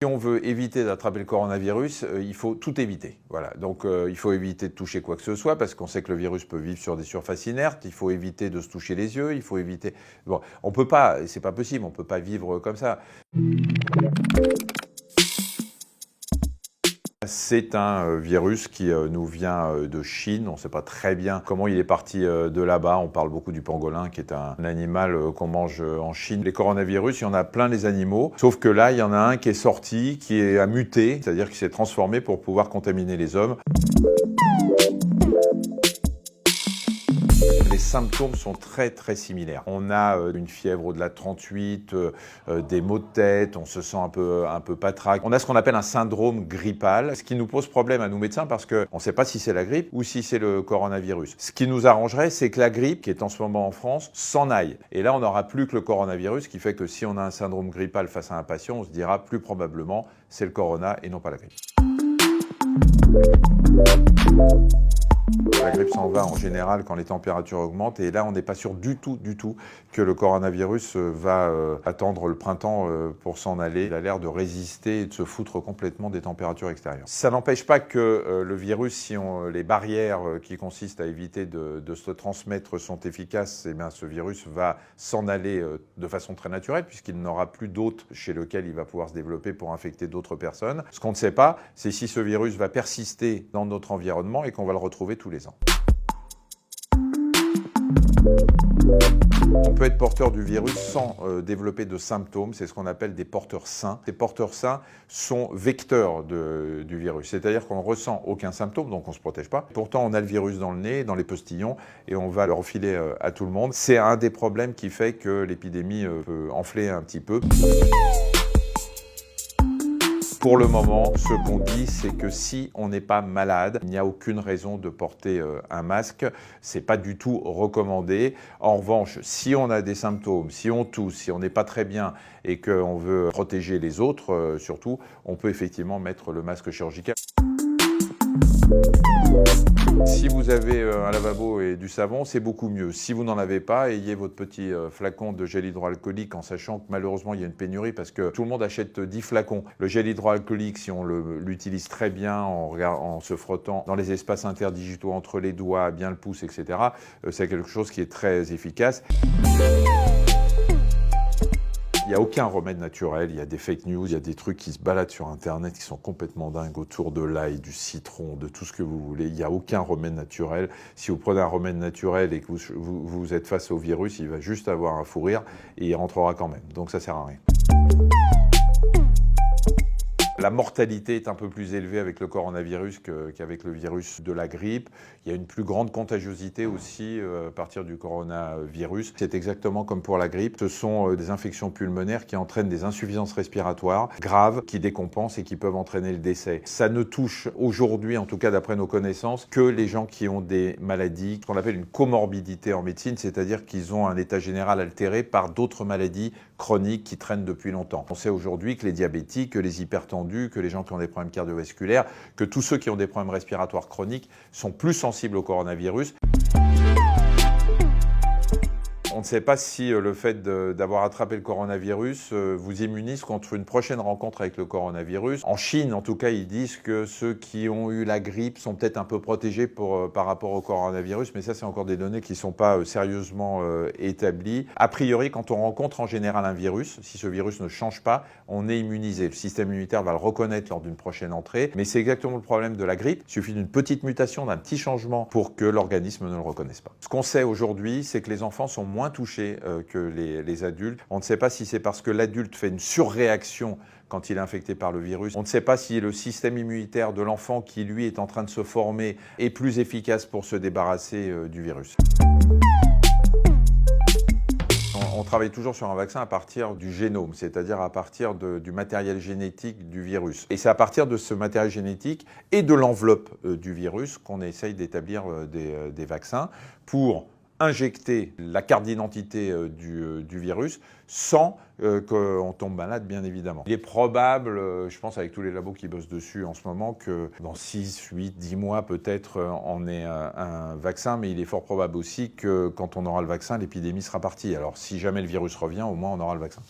Si on veut éviter d'attraper le coronavirus, il faut tout éviter. Voilà. Donc il faut éviter de toucher quoi que ce soit parce qu'on sait que le virus peut vivre sur des surfaces inertes. Il faut éviter de se toucher les yeux. Il faut éviter. Bon, on peut pas. C'est pas possible. On peut pas vivre comme ça. C'est un virus qui nous vient de Chine. On ne sait pas très bien comment il est parti de là-bas. On parle beaucoup du pangolin, qui est un animal qu'on mange en Chine. Les coronavirus, il y en a plein les animaux. Sauf que là, il y en a un qui est sorti, qui a muté, c'est-à-dire qui s'est transformé pour pouvoir contaminer les hommes. Les symptômes sont très similaires. On a une fièvre au-delà de 38, des maux de tête, on se sent un peu patraque. On a ce qu'on appelle un syndrome grippal, ce qui nous pose problème à nous médecins parce qu'on ne sait pas si c'est la grippe ou si c'est le coronavirus. Ce qui nous arrangerait, c'est que la grippe, qui est en ce moment en France, s'en aille. Et là, on n'aura plus que le coronavirus, ce qui fait que si on a un syndrome grippal face à un patient, on se dira plus probablement c'est le corona et non pas la grippe. La grippe s'en va en général quand les températures augmentent et là on n'est pas sûr du tout que le coronavirus va attendre le printemps pour s'en aller. Il a l'air de résister et de se foutre complètement des températures extérieures. Ça n'empêche pas que le virus, si les barrières qui consistent à éviter de se transmettre sont efficaces, eh bien, ce virus va s'en aller de façon très naturelle puisqu'il n'aura plus d'hôtes chez lequel il va pouvoir se développer pour infecter d'autres personnes. Ce qu'on ne sait pas, c'est si ce virus va persister dans notre environnement et qu'on va le retrouver tous les ans. On peut être porteur du virus sans développer de symptômes, c'est ce qu'on appelle des porteurs sains. Ces porteurs sains sont vecteurs du virus, c'est-à-dire qu'on ne ressent aucun symptôme, donc on ne se protège pas. Pourtant, on a le virus dans le nez, dans les postillons, et on va le refiler à tout le monde. C'est un des problèmes qui fait que l'épidémie peut enfler un petit peu. Pour le moment, ce qu'on dit, c'est que si on n'est pas malade, il n'y a aucune raison de porter un masque. C'est pas du tout recommandé. En revanche, si on a des symptômes, si on tousse, si on n'est pas très bien et qu'on veut protéger les autres, surtout, on peut effectivement mettre le masque chirurgical. Si vous avez un lavabo et du savon, c'est beaucoup mieux. Si vous n'en avez pas, ayez votre petit flacon de gel hydroalcoolique en sachant que malheureusement il y a une pénurie parce que tout le monde achète 10 flacons. Le gel hydroalcoolique, si on l'utilise très bien en se frottant dans les espaces interdigitaux entre les doigts, bien le pouce, etc., c'est quelque chose qui est très efficace. Il n'y a aucun remède naturel, il y a des fake news, il y a des trucs qui se baladent sur Internet qui sont complètement dingues autour de l'ail, du citron, de tout ce que vous voulez. Il n'y a aucun remède naturel. Si vous prenez un remède naturel et que vous êtes face au virus, il va juste avoir un fou rire et il rentrera quand même. Donc ça ne sert à rien. La mortalité est un peu plus élevée avec le coronavirus qu'avec le virus de la grippe. Il y a une plus grande contagiosité aussi à partir du coronavirus. C'est exactement comme pour la grippe. Ce sont des infections pulmonaires qui entraînent des insuffisances respiratoires graves, qui décompensent et qui peuvent entraîner le décès. Ça ne touche aujourd'hui, en tout cas d'après nos connaissances, que les gens qui ont des maladies, ce qu'on appelle une comorbidité en médecine, c'est-à-dire qu'ils ont un état général altéré par d'autres maladies chroniques qui traînent depuis longtemps. On sait aujourd'hui que les diabétiques, que les hypertendus, que les gens qui ont des problèmes cardiovasculaires, que tous ceux qui ont des problèmes respiratoires chroniques sont plus sensibles au coronavirus. On ne sait pas si le fait d'avoir attrapé le coronavirus vous immunise contre une prochaine rencontre avec le coronavirus. En Chine, en tout cas, ils disent que ceux qui ont eu la grippe sont peut-être un peu protégés par rapport au coronavirus, mais ça, c'est encore des données qui ne sont pas sérieusement établies. A priori, quand on rencontre en général un virus, si ce virus ne change pas, on est immunisé. Le système immunitaire va le reconnaître lors d'une prochaine entrée, mais c'est exactement le problème de la grippe. Il suffit d'une petite mutation, d'un petit changement pour que l'organisme ne le reconnaisse pas. Ce qu'on sait aujourd'hui, c'est que les enfants sont moins touchés que les adultes. On ne sait pas si c'est parce que l'adulte fait une surréaction quand il est infecté par le virus. On ne sait pas si le système immunitaire de l'enfant qui, lui, est en train de se former est plus efficace pour se débarrasser du virus. On travaille toujours sur un vaccin à partir du génome, c'est-à-dire à partir du matériel génétique du virus. Et c'est à partir de ce matériel génétique et de l'enveloppe du virus qu'on essaye d'établir des vaccins pour injecter la carte d'identité du virus sans qu'on tombe malade, bien évidemment. Il est probable, je pense avec tous les labos qui bossent dessus en ce moment, que dans 6, 8, 10 mois peut-être on ait un vaccin, mais il est fort probable aussi que quand on aura le vaccin, l'épidémie sera partie. Alors si jamais le virus revient, au moins on aura le vaccin.